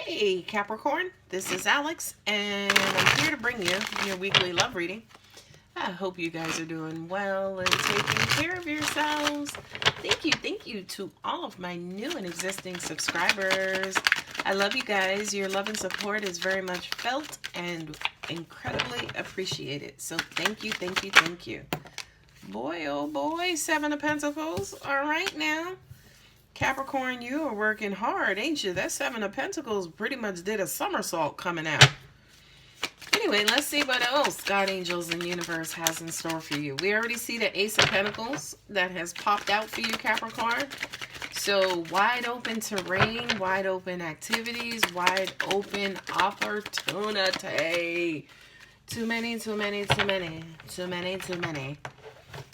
Hey Capricorn, this is Alex and I'm here to bring you your weekly love reading. I hope you guys are doing well and taking care of yourselves. Thank you to all of my new and existing subscribers. I love you guys. Your love and support is very much felt and incredibly appreciated. So thank you. Boy, oh boy, Seven of Pentacles. All right now. Capricorn, you are working hard, ain't you? That Seven of Pentacles pretty much did a somersault coming out. Anyway, let's see what else God, angels, and universe has in store for you. We already see the Ace of Pentacles that has popped out for you, Capricorn. So wide open terrain, wide open activities, wide open opportunity. Too many.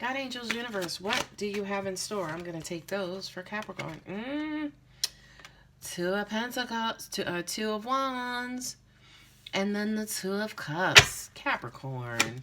God, angels, universe, what do you have in store? I'm going to take those for Capricorn. Two of Pentacles, two of Wands, and then the Two of Cups. Capricorn.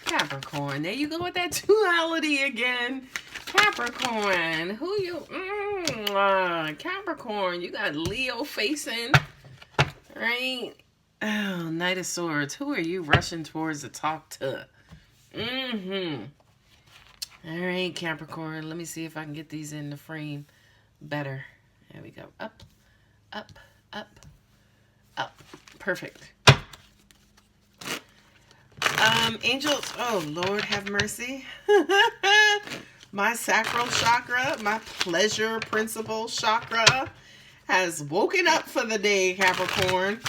There you go with that duality again. Capricorn. Who you? Capricorn. You got Leo facing, right? Oh, Knight of Swords. Who are you rushing towards to talk to? All right, Capricorn. Let me see if I can get these in the frame better. There we go. Up. Perfect. Angels. Oh, Lord have mercy. My sacral chakra, my pleasure principle chakra has woken up for the day, Capricorn.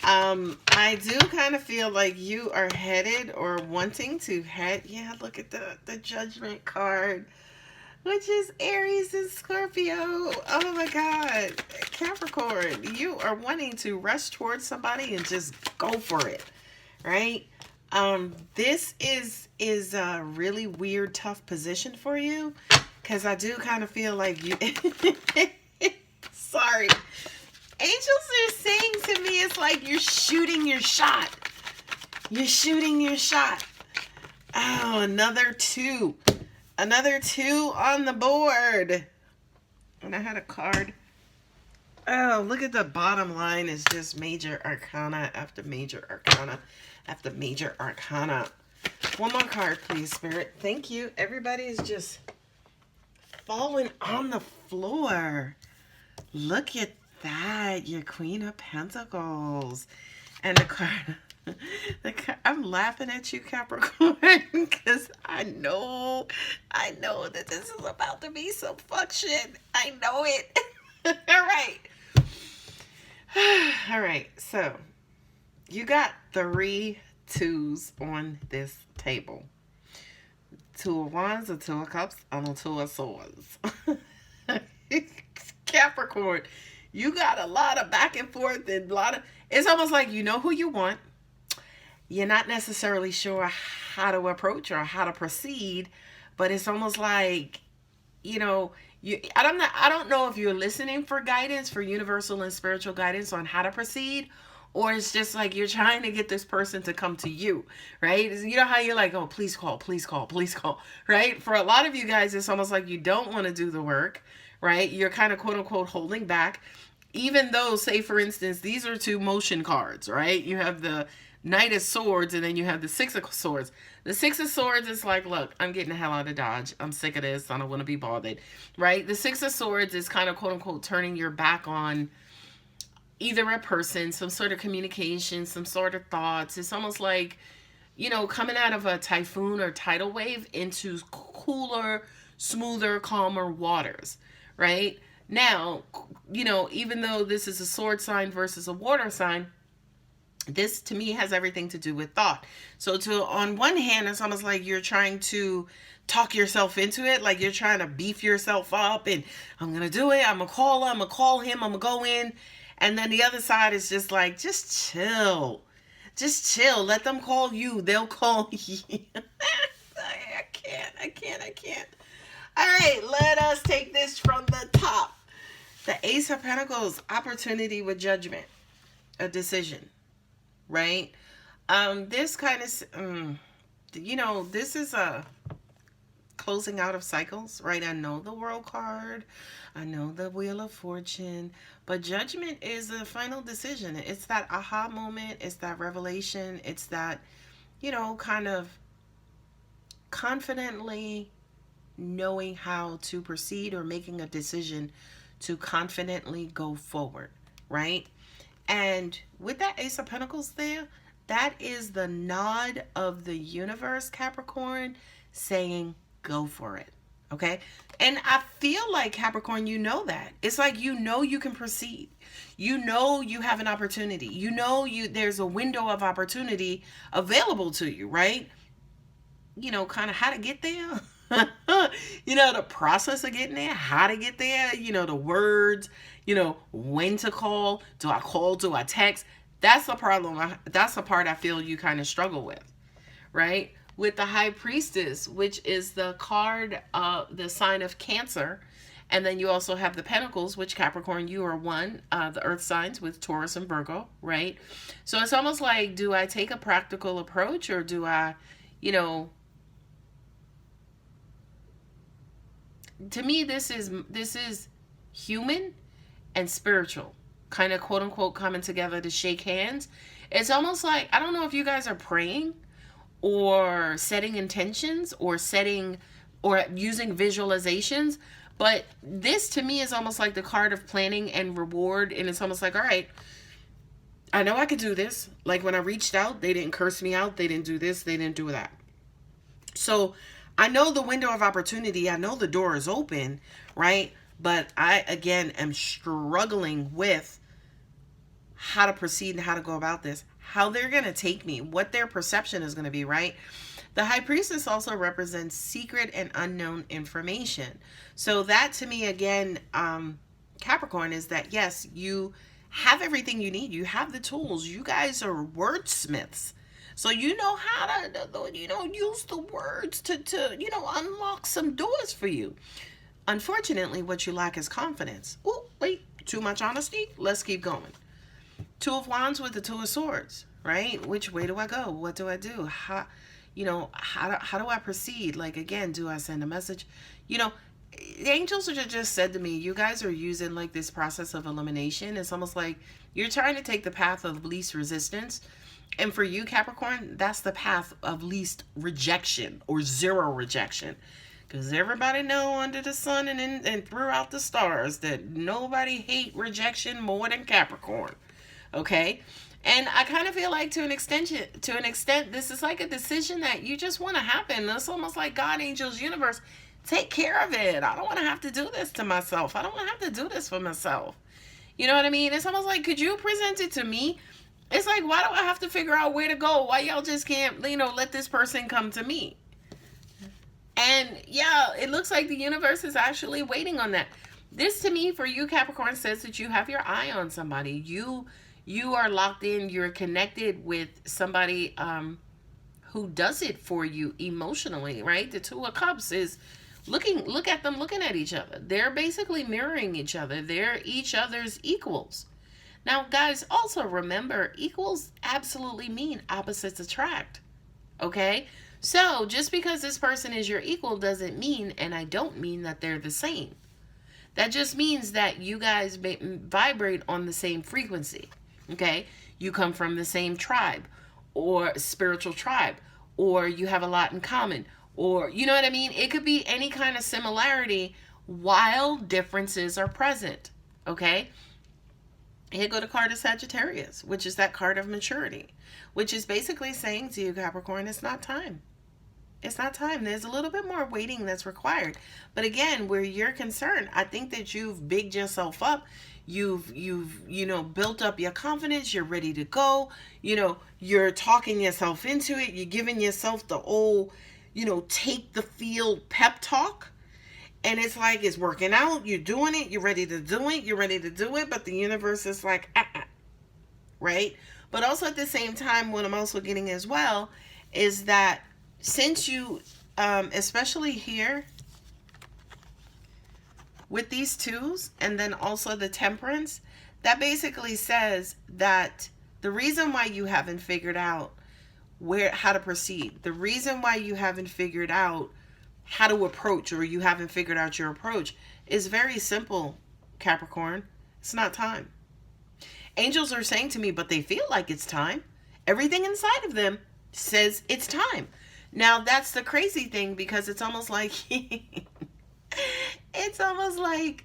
I do kind of feel like you are headed or wanting to head. Yeah, look at the Judgment card, which is Aries and Scorpio. Oh my God. Capricorn, you are wanting to rush towards somebody and just go for it, right? This is a really weird, tough position for you because I do kind of feel like you... Sorry. Angels are saying to me, it's like you're shooting your shot. You're shooting your shot. Oh, another two. Another two on the board. And I had a card. Oh, look at the bottom line. It's just major arcana after major arcana after major arcana. One more card, please, Spirit. Thank you. Everybody is just falling on the floor. Look at that, your Queen of Pentacles. And the card, I'm laughing at you, Capricorn, because I know that this is about to be some fuck shit. I know it. All right, so you got 3 twos on this table. Two of Wands, a Two of Cups, and a Two of Swords. Capricorn, you got a lot of back and forth and a lot of, it's almost like you know who you want. You're not necessarily sure how to approach or how to proceed, but it's almost like, you know, I don't know if you're listening for guidance, for universal and spiritual guidance on how to proceed, or it's just like you're trying to get this person to come to you, right? You know how you're like, oh, please call, right? For a lot of you guys, it's almost like you don't want to do the work, right? You're kind of quote unquote holding back, even though, say for instance, these are 2 motion cards, right? You have the Knight of Swords and then you have the Six of Swords. The Six of Swords is like, look, I'm getting the hell out of Dodge. I'm sick of this. I don't want to be bothered, right? The Six of Swords is kind of quote unquote turning your back on either a person, some sort of communication, some sort of thoughts. It's almost like, you know, coming out of a typhoon or tidal wave into cooler, smoother, calmer waters, right? Now, you know, even though this is a sword sign versus a water sign, this to me has everything to do with thought. So on one hand, it's almost like you're trying to talk yourself into it, like you're trying to beef yourself up and I'm going to do it. I'm going to call him, I'm going to call him, I'm going to go in. And then the other side is just like, just chill. Just chill. Let them call you. They'll call you. I can't. All right, let us take this from the top. The Ace of Pentacles, opportunity with judgment, a decision, right? This kind of, you know, this is a closing out of cycles, right? I know the World card, I know the Wheel of Fortune, but Judgment is the final decision. It's that aha moment, it's that revelation, it's that, kind of confidently knowing how to proceed or making a decision to confidently go forward, right? And with that Ace of Pentacles there, that is the nod of the universe, Capricorn, saying, go for it. Okay. And I feel like, Capricorn, you know that. It's like, you can proceed. You have an opportunity. There's a window of opportunity available to you, right? Kind of how to get there. The process of getting there, how to get there, the words, when to call. Do I call? Do I text? That's the problem. That's the part I feel you kind of struggle with, right? With the High Priestess, which is the card of the sign of Cancer. And then you also have the Pentacles, which, Capricorn, you are one, the earth signs with Taurus and Virgo, right? So it's almost like, do I take a practical approach, or do I, to me, this is human and spiritual, kind of, quote unquote, coming together to shake hands. It's almost like, I don't know if you guys are praying or setting intentions or using visualizations, but this to me is almost like the card of planning and reward. And it's almost like, all right, I know I could do this. Like when I reached out, they didn't curse me out. They didn't do this. They didn't do that. So I know the window of opportunity. I know the door is open, right? But I, again, am struggling with how to proceed and how to go about this, how they're going to take me, what their perception is going to be, right? The High Priestess also represents secret and unknown information. So that, to me, again, Capricorn, is that, yes, you have everything you need. You have the tools. You guys are wordsmiths. So you know how to, use the words to unlock some doors for you. Unfortunately, what you lack is confidence. Oh, wait, too much honesty? Let's keep going. Two of Wands with the Two of Swords, right? Which way do I go? What do I do? How do I proceed? Like, again, do I send a message? The angels just said to me, you guys are using like this process of elimination. It's almost like you're trying to take the path of least resistance. And for you, Capricorn, that's the path of least rejection, or zero rejection. Because everybody know under the sun and throughout the stars that nobody hate rejection more than Capricorn. Okay? And I kind of feel like to an extent, this is like a decision that you just want to happen. It's almost like God, angels, universe, take care of it. I don't want to have to do this to myself. I don't want to have to do this for myself. You know what I mean? It's almost like, could you present it to me? It's like, why do I have to figure out where to go? Why y'all just can't, let this person come to me? And yeah, it looks like the universe is actually waiting on that. This, to me, for you, Capricorn, says that you have your eye on somebody. You are locked in. You're connected with somebody who does it for you emotionally, right? The Two of Cups is look at them looking at each other. They're basically mirroring each other. They're each other's equals. Now, guys, also remember, equals absolutely mean opposites attract. Okay? So, just because this person is your equal doesn't mean, and I don't mean, that they're the same. That just means that you guys vibrate on the same frequency. Okay? You come from the same tribe, or spiritual tribe, or you have a lot in common, or, you know what I mean? It could be any kind of similarity while differences are present. Okay? Here go the card of Sagittarius, which is that card of maturity, which is basically saying to you, Capricorn, it's not time. It's not time. There's a little bit more waiting that's required. But again, where you're concerned, I think that you've bigged yourself up. You've built up your confidence. You're ready to go. You're talking yourself into it. You're giving yourself the old, take the field pep talk. And it's like, it's working out. You're doing it. You're ready to do it. You're ready to do it. But the universe is like, right? But also at the same time, what I'm also getting as well is that since you, especially here with these twos, and then also the Temperance, that basically says that the reason why you haven't figured out how to proceed, the reason why you haven't figured out how to approach, or you haven't figured out your approach. It's very simple, Capricorn. It's not time. Angels are saying to me, but they feel like it's time. Everything inside of them says it's time. Now, that's the crazy thing, because it's almost like, it's almost like,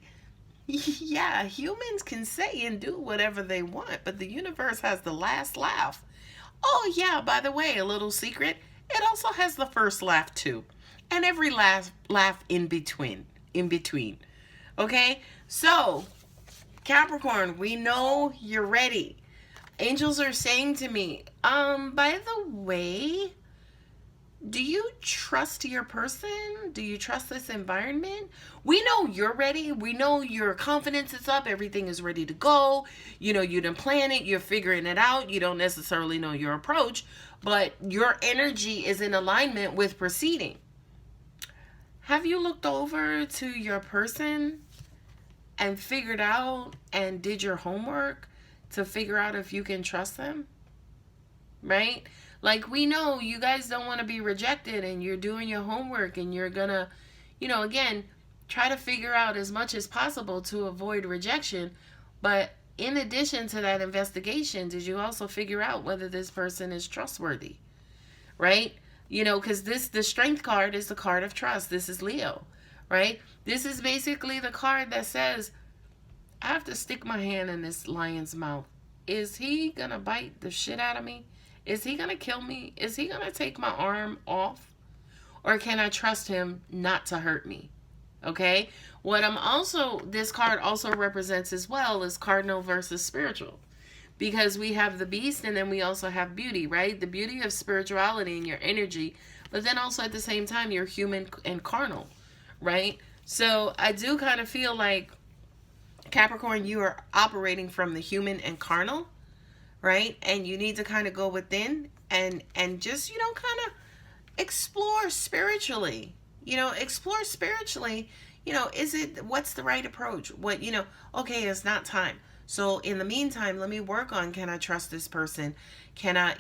yeah, humans can say and do whatever they want, but the universe has the last laugh. Oh, yeah, by the way, a little secret, it also has the first laugh too. And every last laugh in between. Okay? So, Capricorn, we know you're ready. Angels are saying to me, by the way, do you trust your person? Do you trust this environment? We know you're ready. We know your confidence is up. Everything is ready to go. You know, you didn't plan it. You're figuring it out. You don't necessarily know your approach, but your energy is in alignment with proceeding. Have you looked over to your person and figured out and did your homework to figure out if you can trust them? Right? Like, we know you guys don't want to be rejected, and you're doing your homework, and you're gonna, again, try to figure out as much as possible to avoid rejection. But in addition to that investigation, did you also figure out whether this person is trustworthy? Right? Because the strength card is the card of trust. This is Leo, right? This is basically the card that says, I have to stick my hand in this lion's mouth. Is he going to bite the shit out of me? Is he going to kill me? Is he going to take my arm off? Or can I trust him not to hurt me? Okay? This card also represents as well is cardinal versus spiritual. Because we have the beast, and then we also have beauty, right? The beauty of spirituality and your energy, but then also at the same time, you're human and carnal, right? So I do kind of feel like, Capricorn, you are operating from the human and carnal, right? And you need to kind of go within and just, kind of explore spiritually. Explore spiritually. What's the right approach? Okay, it's not time. So in the meantime, let me work on, can I trust this person? Can I,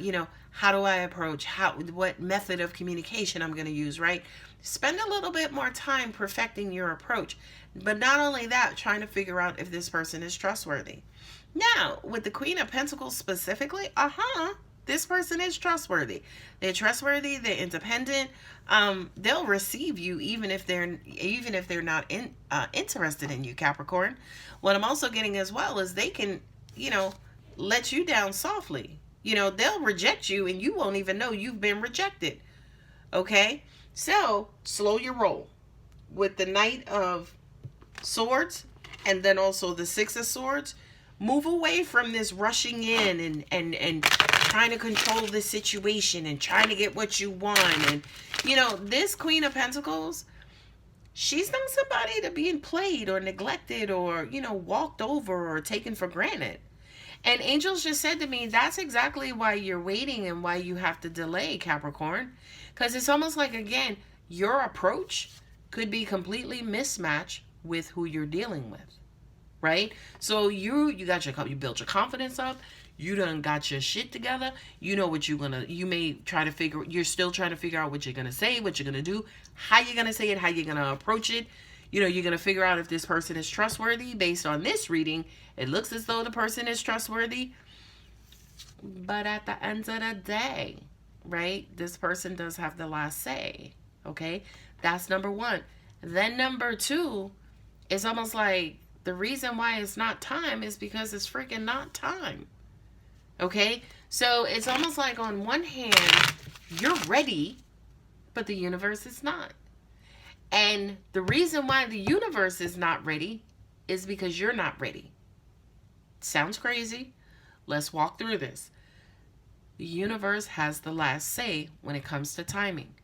how do I approach? What method of communication I'm going to use, right? Spend a little bit more time perfecting your approach. But not only that, trying to figure out if this person is trustworthy. Now, with the Queen of Pentacles specifically, this person is trustworthy. They're trustworthy. They're independent. They'll receive you even if they're not interested in you, Capricorn. What I'm also getting as well is they can, let you down softly. They'll reject you and you won't even know you've been rejected. Okay, so slow your roll. With the Knight of Swords and then also the Six of Swords, move away from this rushing in and trying to control the situation and trying to get what you want. And this Queen of Pentacles, she's not somebody to being played or neglected or walked over or taken for granted. And angels just said to me, that's exactly why you're waiting and why you have to delay, Capricorn, because it's almost like, again, your approach could be completely mismatched with who you're dealing with, right? So you built your confidence up. You done got your shit together. You know what you may try to you're still trying to figure out what you're going to say, what you're going to do, how you're going to say it, how you're going to approach it. You're going to figure out if this person is trustworthy. Based on this reading, it looks as though the person is trustworthy. But at the end of the day, right, this person does have the last say, okay? That's number one. Then number two, it's almost like the reason why it's not time is because it's freaking not time. Okay? So it's almost like on one hand, you're ready, but the universe is not. And the reason why the universe is not ready is because you're not ready. Sounds crazy. Let's walk through this. The universe has the last say when it comes to timing.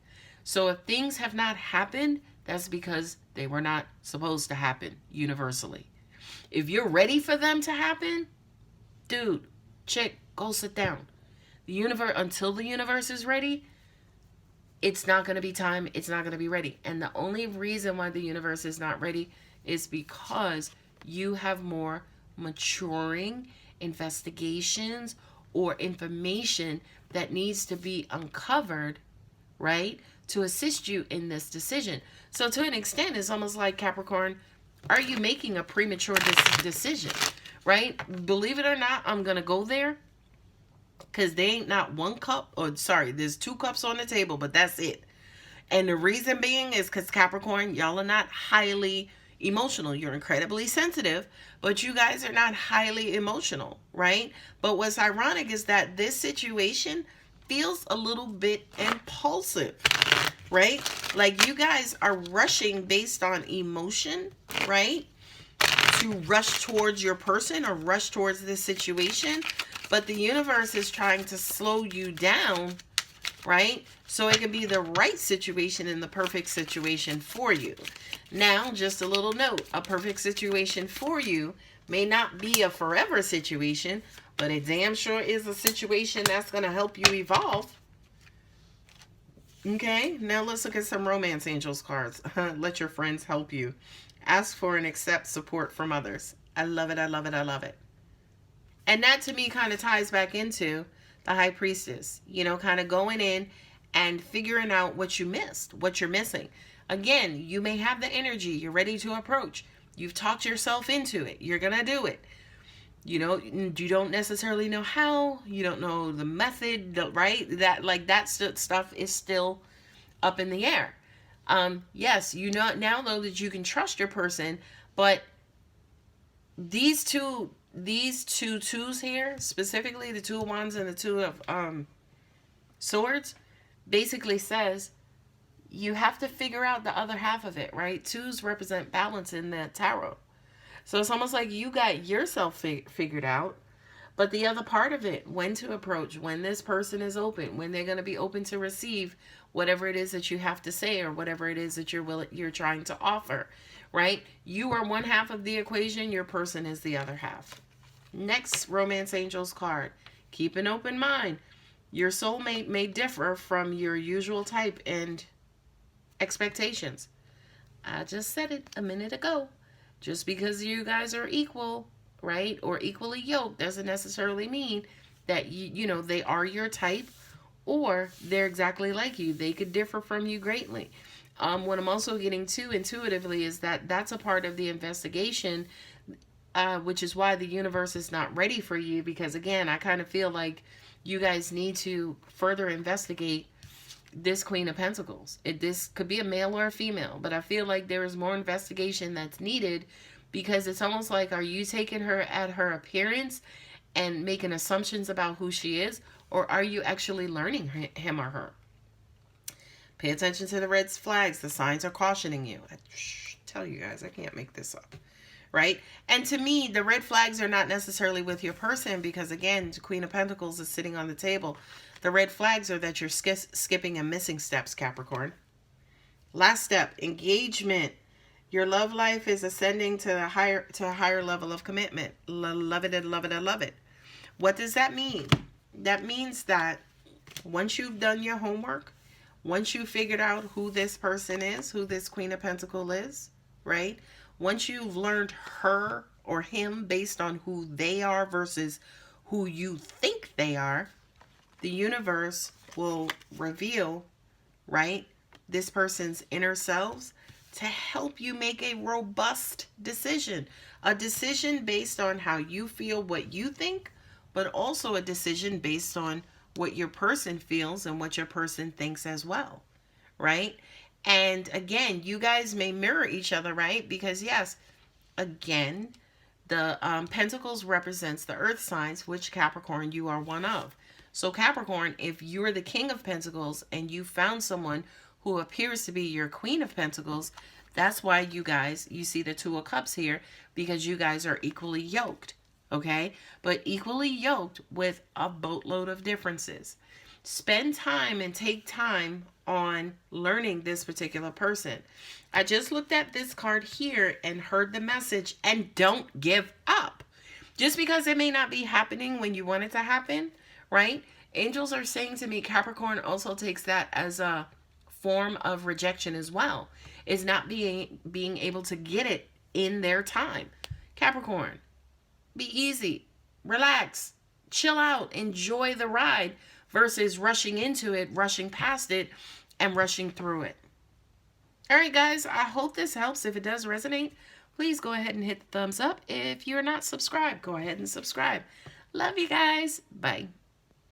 So if things have not happened, that's because they were not supposed to happen universally. If you're ready for them to happen, dude, chick, go sit down. The universe, until the universe is ready, it's not going to be time. It's not going to be ready. And the only reason why the universe is not ready is because you have more maturing investigations or information that needs to be uncovered right? To assist you in this decision. So to an extent, it's almost like, Capricorn, are you making a premature decision, right? Believe it or not, I'm going to go there, because they ain't not one cup, or sorry, there's 2 cups on the table, but that's it. And the reason being is because, Capricorn, y'all are not highly emotional. You're incredibly sensitive, but you guys are not highly emotional, right? But what's ironic is that this situation feels a little bit impulsive, right? Like you guys are rushing based on emotion, right? To rush towards your person or rush towards this situation. But the universe is trying to slow you down, right? So it can be the right situation and the perfect situation for you. Now, just a little note, a perfect situation for you may not be a forever situation, but it damn sure is a situation that's going to help you evolve. Okay, now let's look at some romance angels cards. Let your friends help you. Ask for and accept support from others. I love it, I love it, I love it. And that to me kind of ties back into the High Priestess, you know, kind of going in and figuring out what you missed, what you're missing. Again, you may have the energy, you're ready to approach. You've talked yourself into it. You're going to do it. You know, you don't necessarily know how, you don't know the method, right? That stuff is still up in the air. Yes, you know now though that you can trust your person, but these two twos here, specifically the 2 of Wands and the 2 of Swords, basically says you have to figure out the other half of it, right? 2s represent balance in the tarot. So it's almost like you got yourself figured out, but the other part of it, when to approach, when this person is open, when they're going to be open to receive whatever it is that you have to say or whatever it is that you're trying to offer, right? You are one half of the equation, your person is the other half. Next romance angels card. Keep an open mind. Your soulmate may differ from your usual type and expectations. I just said it a minute ago. Just because you guys are equal, right, or equally yoked doesn't necessarily mean that you know they are your type or they're exactly like you. They could differ from you greatly. What I'm also getting to intuitively is that that's a part of the investigation, which is why the universe is not ready for you, because again, I kind of feel like you guys need to further investigate this Queen of Pentacles. This could be a male or a female, but I feel like there is more investigation that's needed, because it's almost like, are you taking her at her appearance and making assumptions about who she is, or are you actually learning him or her? Pay attention to the red flags. The signs are cautioning you. I tell you guys, I can't make this up. Right? And to me, the red flags are not necessarily with your person, because again, the Queen of Pentacles is sitting on the table. The red flags are that you're skipping and missing steps, Capricorn. Last step, engagement. Your love life is ascending to a higher level of commitment. Love it, and love it, and love it. What does that mean? That means that once you've done your homework, once you've figured out who this person is, who this Queen of Pentacles is, right? Once you've learned her or him based on who they are versus who you think they are, the universe will reveal, right, this person's inner selves to help you make a robust decision. A decision based on how you feel, what you think, but also a decision based on what your person feels and what your person thinks as well, right? And again, you guys may mirror each other, right? Because yes, again, the Pentacles represents the earth signs, which Capricorn, you are one of. So Capricorn, if you're the King of Pentacles and you found someone who appears to be your Queen of Pentacles, that's why you see the 2 of Cups here, because you guys are equally yoked, okay? But equally yoked with a boatload of differences. Spend time and take time on learning this particular person. I just looked at this card here and heard the message, and don't give up. Just because it may not be happening when you want it to happen, right? Angels are saying to me, Capricorn also takes that as a form of rejection as well. Is not being able to get it in their time. Capricorn, be easy, relax, chill out, enjoy the ride versus rushing into it, rushing past it, and rushing through it. All right, guys, I hope this helps. If it does resonate, please go ahead and hit the thumbs up. If you're not subscribed, go ahead and subscribe. Love you guys. Bye.